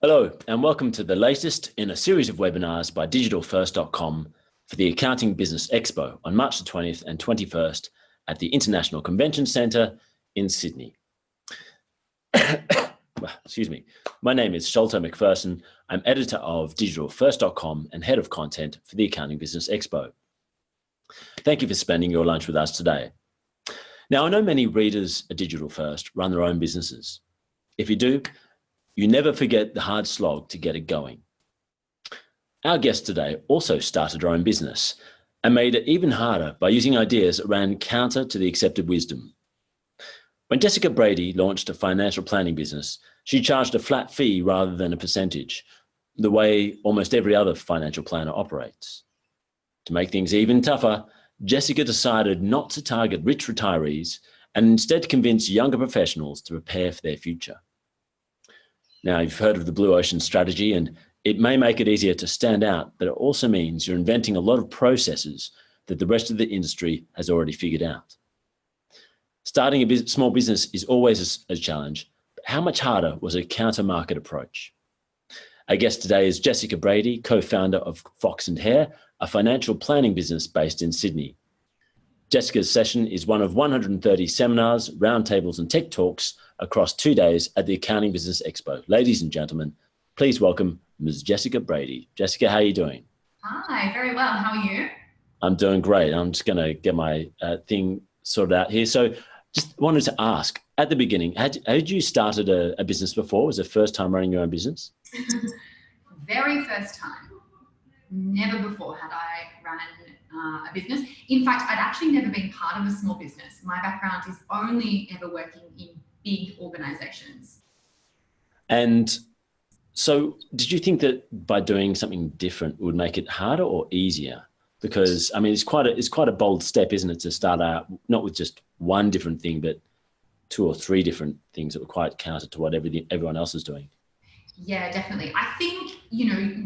Hello, and welcome to the latest in a series of webinars by digitalfirst.com for the Accounting Business Expo on March the 20th and 21st at the International Convention Centre in Sydney. Excuse me. My name is Sholto Macpherson. I'm editor of digitalfirst.com and head of content for the Accounting Business Expo. Thank you for spending your lunch with us today. Now, I know many readers at Digital First run their own businesses. If you do, you never forget the hard slog to get it going. Our guest today also started her own business and made it even harder by using ideas that ran counter to the accepted wisdom. When Jessica Brady launched a financial planning business, she charged a flat fee rather than a percentage, the way almost every other financial planner operates. To make things even tougher, Jessica decided not to target rich retirees and instead convince younger professionals to prepare for their future. Now, you've heard of the blue ocean strategy, and it may make it easier to stand out, but it also means you're inventing a lot of processes that the rest of the industry has already figured out. Starting a small business is always a challenge, but how much harder was a counter-market approach? Our guest today is Jessica Brady, co-founder of Fox & Hare, a financial planning business based in Sydney. Jessica's session is one of 130 seminars, roundtables and tech talks across 2 days at the Accounting Business Expo. Ladies and gentlemen, please welcome Ms. Jessica Brady. Jessica, how are you doing? Hi, very well. How are you? I'm doing great. I'm just going to get my thing sorted out here. So just wanted to ask, at the beginning, had you started a business before? Was it the first time running your own business? Very first time. Never before had I run a business. In fact, I'd actually never been part of a small business. My background is only ever working in big organizations. And so did you think that by doing something different would make it harder or easier? Because I mean, it's quite a bold step, isn't it, to start out not with just one different thing, but 2 or 3 different things that were quite counter to what everyone else is doing. Yeah, definitely. I think,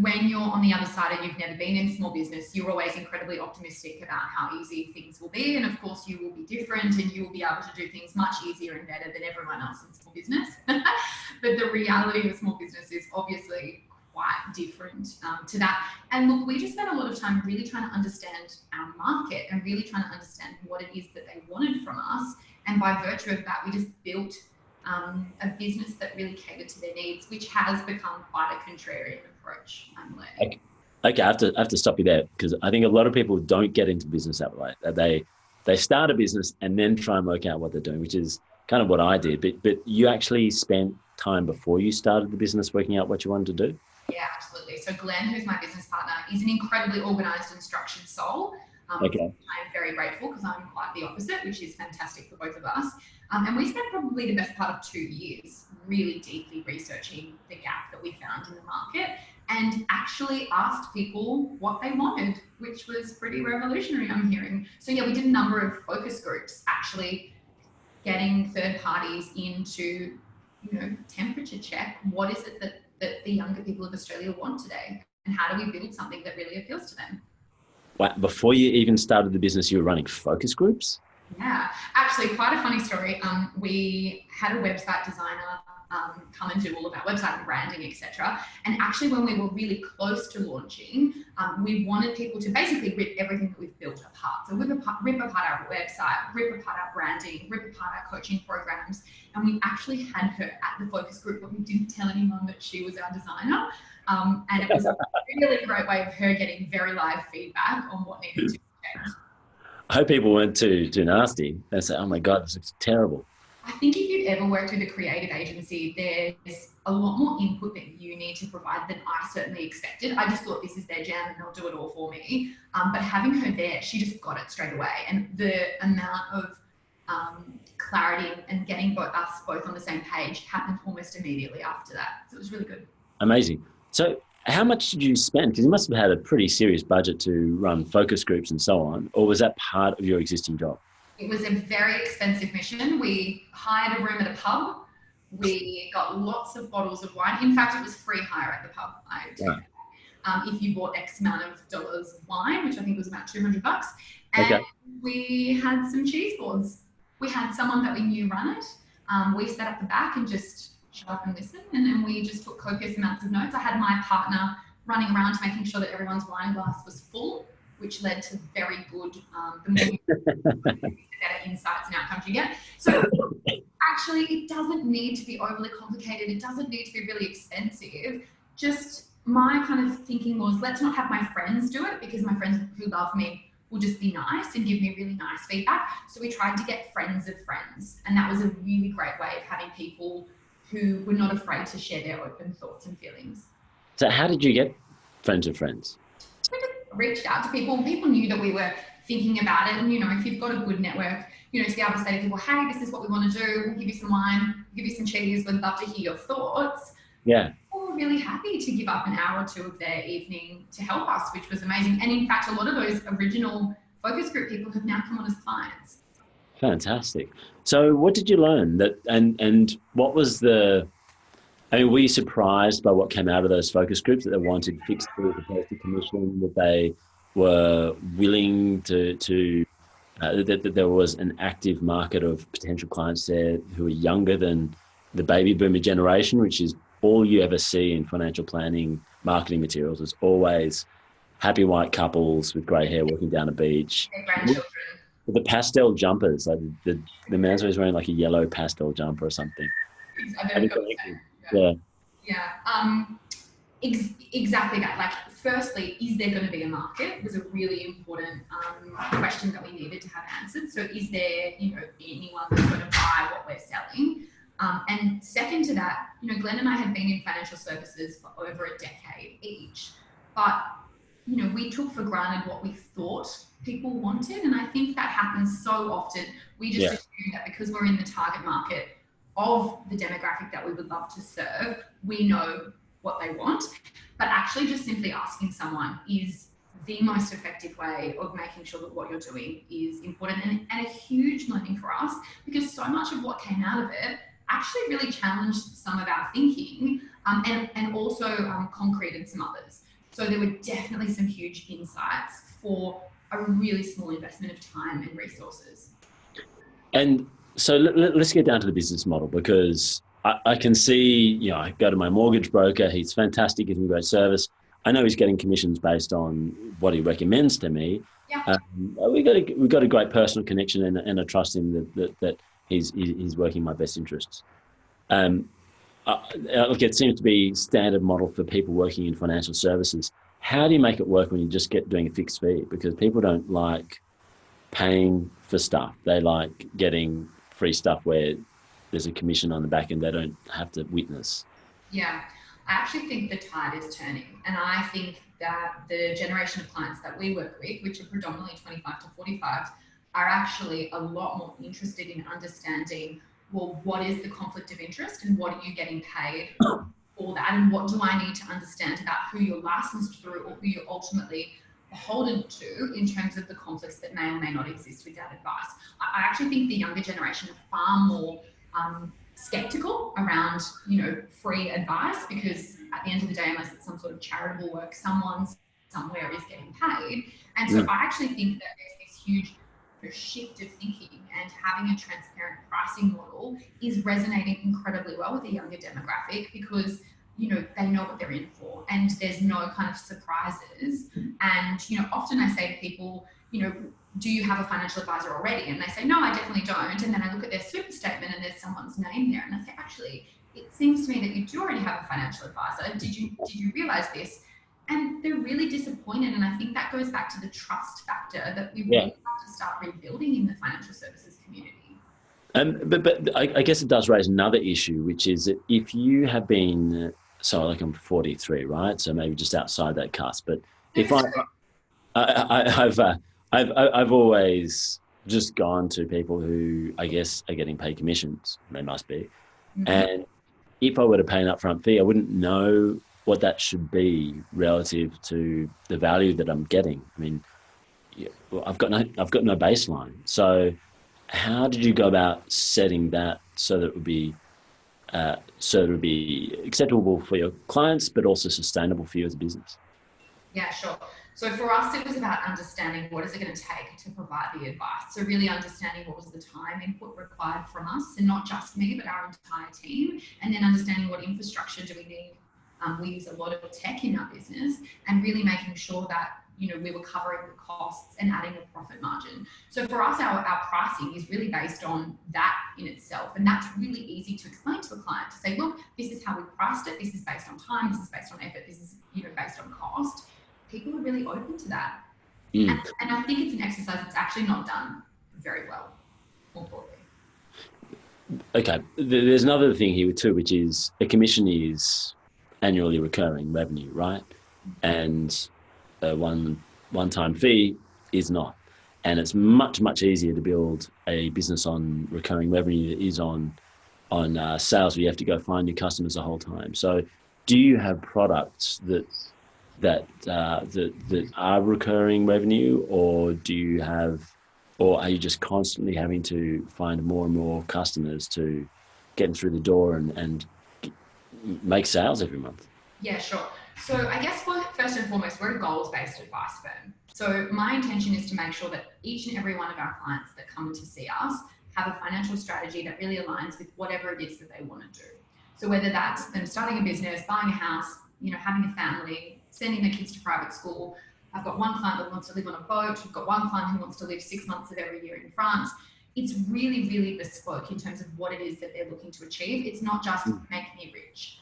when you're on the other side and you've never been in small business, you're always incredibly optimistic about how easy things will be. And of course, you will be different and you will be able to do things much easier and better than everyone else in small business. But the reality of small business is obviously quite different to that. And look, we just spent a lot of time really trying to understand our market and really trying to understand what it is that they wanted from us. And by virtue of that, we just built a business that really catered to their needs, which has become quite a contrarian approach, I'm learning. Okay, I have to stop you there, because I think a lot of people don't get into business that way. They start a business and then try and work out what they're doing, which is kind of what I did. But you actually spent time before you started the business working out what you wanted to do? Yeah, absolutely. So Glenn, who's my business partner, is an incredibly organised and structured soul. Okay. I'm very grateful because I'm quite the opposite, which is fantastic for both of us. And we spent probably the best part of 2 years really deeply researching the gap that we found in the market and actually asked people what they wanted, which was pretty revolutionary, I'm hearing. So yeah, we did a number of focus groups, actually getting third parties in to, temperature check what is it that the younger people of Australia want today, and how do we build something that really appeals to them. Wow, before you even started the business, you were running focus groups? Yeah, actually quite a funny story. We had a website designer come and do all of our website and branding, etc. And actually when we were really close to launching, we wanted people to basically rip everything that we've built apart. So rip apart our website, rip apart our branding, rip apart our coaching programs. And we actually had her at the focus group, but we didn't tell anyone that she was our designer. And it was a really great way of her getting very live feedback on what needed to change. I hope people weren't too nasty. They say, oh my God, this looks terrible. I think if you've ever worked with a creative agency, there's a lot more input that you need to provide than I certainly expected. I just thought this is their jam and they'll do it all for me. But having her there, she just got it straight away. And the amount of clarity and getting us both on the same page happened almost immediately after that. So it was really good. Amazing. So how much did you spend? Because you must have had a pretty serious budget to run focus groups and so on, or was that part of your existing job? It was a very expensive mission. We hired a room at a pub. We got lots of bottles of wine. In fact, it was free hire at the pub. If you bought X amount of dollars of wine, which I think was about $200. And we had some cheese boards. We had someone that we knew run it. We set up the back and just shut up and listen. And then we just took copious amounts of notes. I had my partner running around to making sure that everyone's wine glass was full, which led to very good, the more you the better insights and outcomes you get. So actually, it doesn't need to be overly complicated. It doesn't need to be really expensive. Just my kind of thinking was, let's not have my friends do it, because my friends who love me will just be nice and give me really nice feedback. So we tried to get friends of friends. And that was a really great way of having people who were not afraid to share their open thoughts and feelings. So how did you get friends of friends? We just reached out to people. People knew that we were thinking about it. And, you know, if you've got a good network, you know, to be able to say to people, hey, this is what we want to do. We'll give you some wine, we'll give you some cheese. We'd love to hear your thoughts. Yeah. People were really happy to give up an hour or two of their evening to help us, which was amazing. And in fact, a lot of those original focus group people have now come on as clients. Fantastic. So what did you learn and what was were you surprised by what came out of those focus groups, that they wanted fixed fee as opposed to commission, that they were willing that there was an active market of potential clients there who are younger than the baby boomer generation, which is all you ever see in financial planning marketing materials? Is always happy white couples with grey hair walking down a beach. Their grandchildren. With the pastel jumpers, like the man's always wearing like a yellow pastel jumper or something. Yeah. Exactly that. Like, firstly, is there going to be a market? Was a really important question that we needed to have answered. So is there, you know, anyone that's going to buy what we're selling? And second to that, you know, Glenn and I had been in financial services for over a decade each, but, you know, we took for granted what we thought people wanted. And I think that happens so often. We just assume that because we're in the target market of the demographic that we would love to serve, we know what they want. But actually just simply asking someone is the most effective way of making sure that what you're doing is important, and a huge learning for us, because so much of what came out of it actually really challenged some of our thinking, and also concreted some others. So there were definitely some huge insights for a really small investment of time and resources. And so let's get down to the business model, because I can see, you know, I go to my mortgage broker. He's fantastic, gives me great service. I know he's getting commissions based on what he recommends to me. Yeah. We've got a great personal connection, and I trust him that he's working my best interests. Look, it seems to be standard model for people working in financial services. How do you make it work when you just doing a fixed fee? Because people don't like paying for stuff. They like getting free stuff where there's a commission on the back end they don't have to witness. Yeah, I actually think the tide is turning. And I think that the generation of clients that we work with, which are predominantly 25 to 45, are actually a lot more interested in understanding, well, what is the conflict of interest and what are you getting paid for that? And what do I need to understand about who you're licensed through or who you're ultimately beholden to in terms of the conflicts that may or may not exist with that advice. I actually think the younger generation are far more skeptical around, you know, free advice, because at the end of the day, unless it's some sort of charitable work, someone somewhere is getting paid. And so I actually think that there's this huge shift of thinking, and having a transparent pricing model is resonating incredibly well with the younger demographic, because, you know, they know what they're in for and there's no kind of surprises. And, you know, often I say to people, you know, do you have a financial advisor already? And they say, no, I definitely don't. And then I look at their super statement and there's someone's name there. And I say, actually, it seems to me that you do already have a financial advisor. Did you realize this? And they're really disappointed. And I think that goes back to the trust factor that we really have to start rebuilding in the financial services community. But I guess it does raise another issue, which is that if you have been, so like I'm 43, right? So maybe just outside that cusp. But if I've always just gone to people who I guess are getting paid commissions. They must be. Mm-hmm. And if I were to pay an upfront fee, I wouldn't know what that should be relative to the value that I'm getting. I mean, I've got no baseline. So how did you go about setting that so that it would be acceptable for your clients, but also sustainable for you as a business? Yeah, sure. So for us, it was about understanding what is it going to take to provide the advice. So really understanding what was the time input required from us, and not just me, but our entire team. And then understanding what infrastructure do we need. We use a lot of tech in our business, and really making sure that, you know, we were covering the costs and adding a profit margin. So for us, our pricing is really based on that in itself. And that's really easy to explain to a client, to say, look, this is how we priced it. This is based on time. This is based on effort. This is, you know, based on cost. People are really open to that. And I think it's an exercise that's actually not done very well, more broadly. Okay, there's another thing here too, which is a commission is annually recurring revenue, right? And a one-time fee is not. And it's much, much easier to build a business on recurring revenue that is on sales, where you have to go find new customers the whole time. So do you have products that are recurring revenue, or are you just constantly having to find more and more customers to get them through the door and make sales every month? Yeah, sure. So I guess first and foremost, we're a goals-based advice firm. So my intention is to make sure that each and every one of our clients that come to see us have a financial strategy that really aligns with whatever it is that they want to do. So whether that's them starting a business, buying a house, you know, having a family, sending their kids to private school. I've got one client that wants to live on a boat. We've got one client who wants to live 6 months of every year in France. It's really, really bespoke in terms of what it is that they're looking to achieve. It's not just make me rich.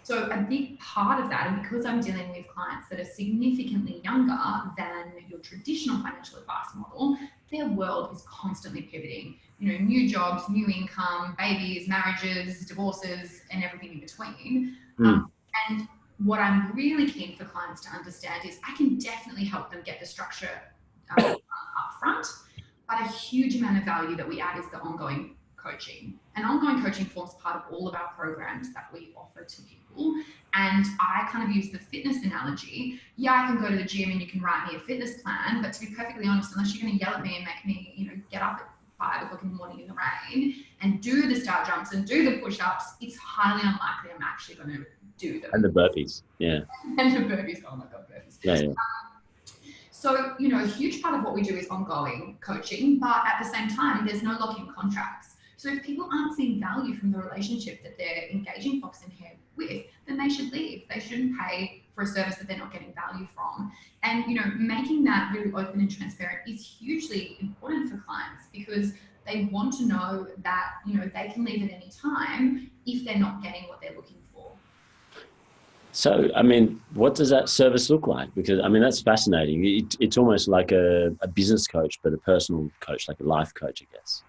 So a big part of that, and because I'm dealing with clients that are significantly younger than your traditional financial advice model, their world is constantly pivoting. You know, new jobs, new income, babies, marriages, divorces, and everything in between. And what I'm really keen for clients to understand is I can definitely help them get the structure up front, but a huge amount of value that we add is the ongoing coaching. And ongoing coaching forms part of all of our programs that we offer to people. And I kind of use the fitness analogy. Yeah, I can go to the gym and you can write me a fitness plan, but to be perfectly honest, unless you're going to yell at me and make me, you know, get up at 5 o'clock in the morning in the rain and do the star jumps and do the push-ups, it's highly unlikely I'm actually going to do them. And the burpees, yeah. And the burpees, oh my God, burpees. Yeah. So, you know, a huge part of what we do is ongoing coaching, but at the same time, there's no lock-in contracts. So if people aren't seeing value from the relationship that they're engaging Fox and Hare with, then they should leave. They shouldn't pay for a service that they're not getting value from. And, you know, making that really open and transparent is hugely important for clients, because they want to know that, you know, they can leave at any time if they're not getting what they're looking for. So, I mean, what does that service look like? Because, I mean, that's fascinating. It's almost like a business coach, but a personal coach, like a life coach, I guess.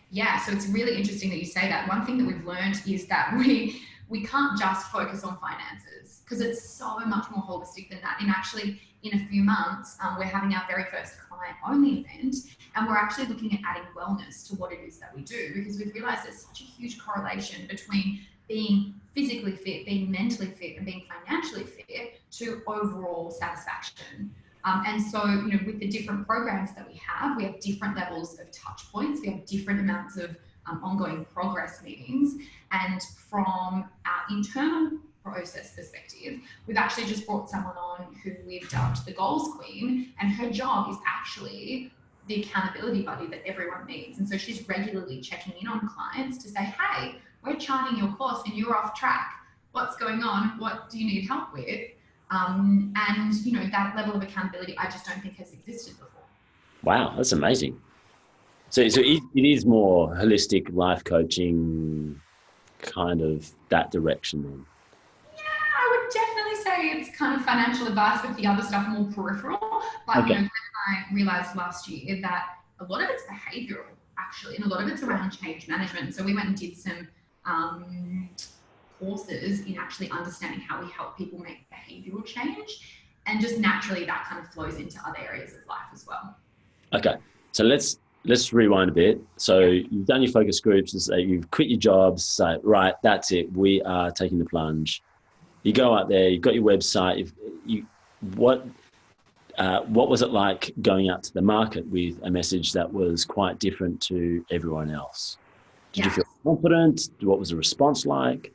Yeah, so it's really interesting that you say that. One thing that we've learned is that we can't just focus on finances, because it's so much more holistic than that. And actually, in a few months, we're having our very first client-only event, and we're actually looking at adding wellness to what it is that we do, because we've realised there's such a huge correlation between being physically fit, being mentally fit, and being financially fit to overall satisfaction. And so, you know, with the different programs that we have different levels of touch points. We have different amounts of ongoing progress meetings. And from our internal process perspective, we've actually just brought someone on who we've dubbed the Goals Queen, and her job is actually the accountability buddy that everyone needs. And so she's regularly checking in on clients to say, hey, we're charting your course and you're off track. What's going on? What do you need help with? And, you know, that level of accountability, I just don't think has existed before. Wow, that's amazing. So it is more holistic life coaching, kind of that direction then. Yeah, I would definitely say it's kind of financial advice, with the other stuff more peripheral. But, Okay. you know, I realized last year that a lot of it's behavioral, actually, and a lot of it's around change management. So we went and did some courses in actually understanding how we help people make behavioral change, and just naturally that kind of flows into other areas of life as well. Okay, so let's rewind a bit. So you've done your focus groups, you've quit your jobs, say, right, that's it, we are taking the plunge. You go out there, you've got your website. What was it like going out to the market with a message that was quite different to everyone else? Did you feel confident? What was the response like?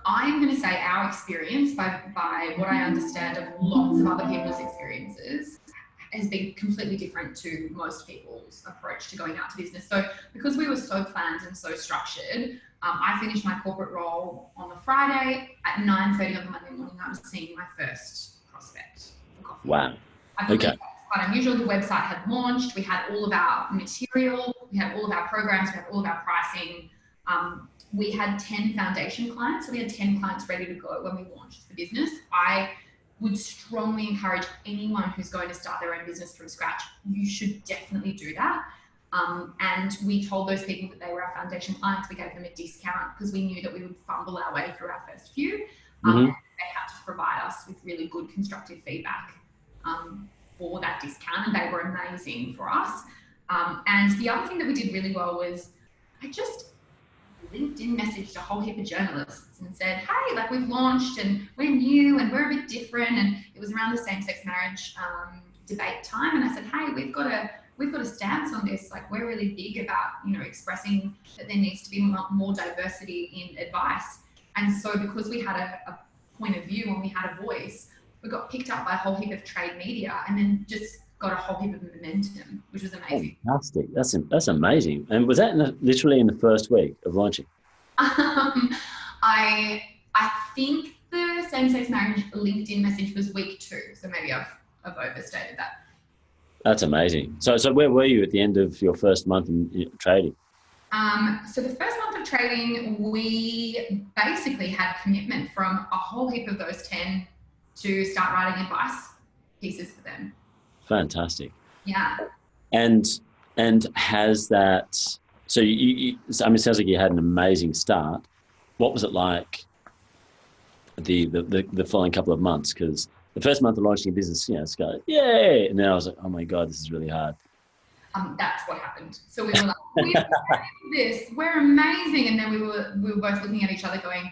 I'm going to say our experience, by what I understand of lots of other people's experiences, has been completely different to most people's approach to going out to business. So because we were so planned and so structured, I finished my corporate role on the Friday. At 9:30 on the Monday morning, I was seeing my first prospect for coffee. Wow. I believe Okay. that's quite unusual. The website had launched. We had all of our material. We had all of our programs. We had all of our pricing. We had 10 foundation clients. So we had 10 clients ready to go when we launched the business. I would strongly encourage anyone who's going to start their own business from scratch, you should definitely do that. And we told those people that they were our foundation clients. We gave them a discount because we knew that we would fumble our way through our first few. And they had to provide us with really good constructive feedback for that discount, and they were amazing for us. And the other thing that we did really well was I just LinkedIn messaged a whole heap of journalists and said, hey, like we've launched and we're new and we're a bit different. And it was around the same-sex marriage debate time. And I said, hey, we've got a stance on this. Like we're really big about, expressing that there needs to be more diversity in advice. And so because we had a point of view and we had a voice, we got picked up by a whole heap of trade media and then just got a whole heap of momentum, which was amazing. Fantastic. That's amazing. And was that literally in the first week of launching? I think the same-sex marriage LinkedIn message was week 2. So maybe I've overstated that. That's amazing. So where were you at the end of your first month in trading? So the first month of trading, we basically had commitment from a whole heap of those 10 to start writing advice pieces for them. Fantastic. Yeah. And has that, so it sounds like you had an amazing start. What was it like the following couple of months? Because the first month of launching a business, it's going, yay. And then I was like, oh my God, this is really hard. That's what happened. So we were like, we're this, we're amazing. And then we were both looking at each other going,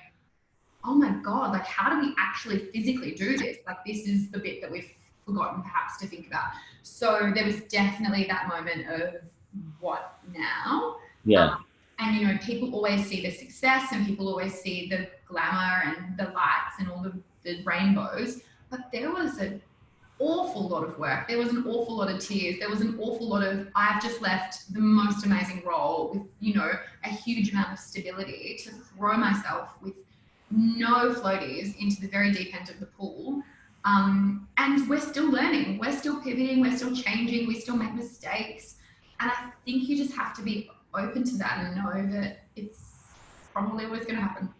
oh my God, like how do we actually physically do this? Like this is the bit that we've forgotten perhaps to think about. So there was definitely that moment of what now? Yeah. And people always see the success and people always see the glamour and the lights and all the rainbows, but there was an awful lot of work. There was an awful lot of tears. There was an awful lot of, I've just left the most amazing role with, a huge amount of stability to throw myself with no floaties into the very deep end of the pool. And we're still learning, we're still pivoting, we're still changing, we still make mistakes. And I think you just have to be open to that and know that it's probably always going to happen.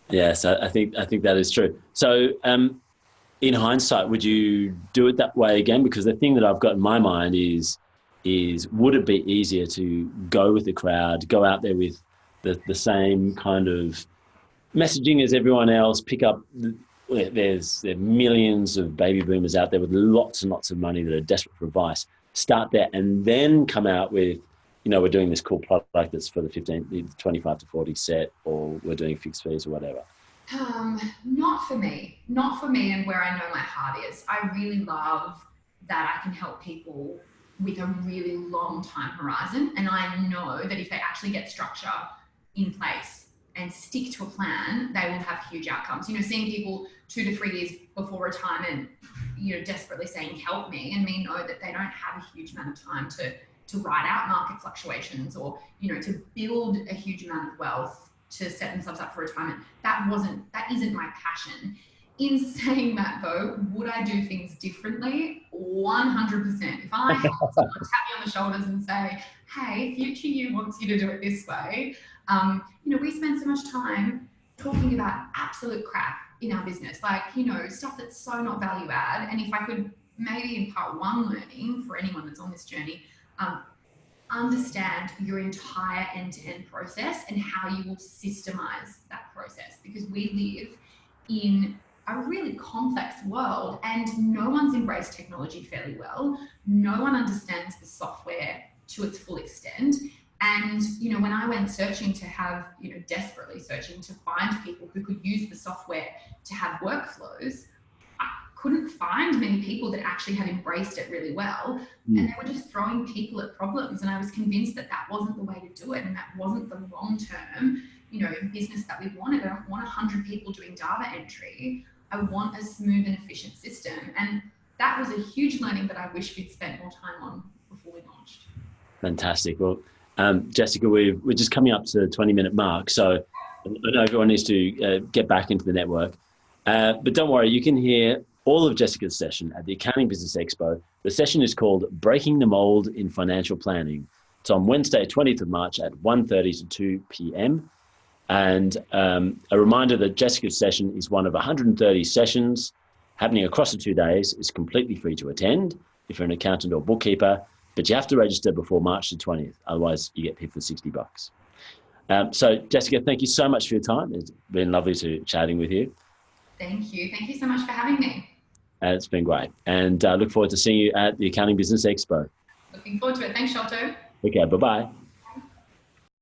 Yes, I think that is true. So in hindsight, would you do it that way again? Because the thing that I've got in my mind is would it be easier to go with the crowd, go out there with the same kind of messaging as everyone else, pick up, there are millions of baby boomers out there with lots and lots of money that are desperate for advice, start there and then come out with, we're doing this cool product that's for the 25 to 40 set, or we're doing fixed fees or whatever? Not for me, and where I know my heart is. I really love that I can help people with a really long time horizon. And I know that if they actually get structure in place and stick to a plan, they will have huge outcomes. Seeing people 2 to 3 years before retirement, desperately saying, help me, and me know that they don't have a huge amount of time to ride out market fluctuations or, to build a huge amount of wealth to set themselves up for retirement. That isn't my passion. In saying that though, would I do things differently? 100%. If I had someone tap me on the shoulders and say, hey, future you wants you to do it this way. We spend so much time talking about absolute crap in our business, like, stuff that's so not value add. And if I could maybe impart one learning for anyone that's on this journey, understand your entire end-to-end process and how you will systemize that process, because we live in a really complex world and no one's embraced technology fairly well. No one understands the software to its full extent. And, when I went searching to have, desperately searching to find people who could use the software to have workflows, I couldn't find many people that actually had embraced it really well. And they were just throwing people at problems. And I was convinced that wasn't the way to do it. And that wasn't the long-term, business that we wanted. I don't want 100 people doing data entry. I want a smooth and efficient system. And that was a huge learning that I wish we'd spent more time on before we launched. Fantastic. Well, Jessica, we're just coming up to the 20-minute mark, so I know everyone needs to get back into the network. But don't worry, you can hear all of Jessica's session at the Accounting Business Expo. The session is called Breaking the Mould in Financial Planning. It's on Wednesday, 20th of March at 1:30 to 2 p.m. And a reminder that Jessica's session is one of 130 sessions happening across the 2 days. It's completely free to attend if you're an accountant or bookkeeper, but you have to register before March the 20th. Otherwise, you get paid for $60. So, Jessica, thank you so much for your time. It's been lovely chatting with you. Thank you. Thank you so much for having me. It's been great. And look forward to seeing you at the Accounting Business Expo. Looking forward to it. Thanks, Sholto. Okay, bye-bye.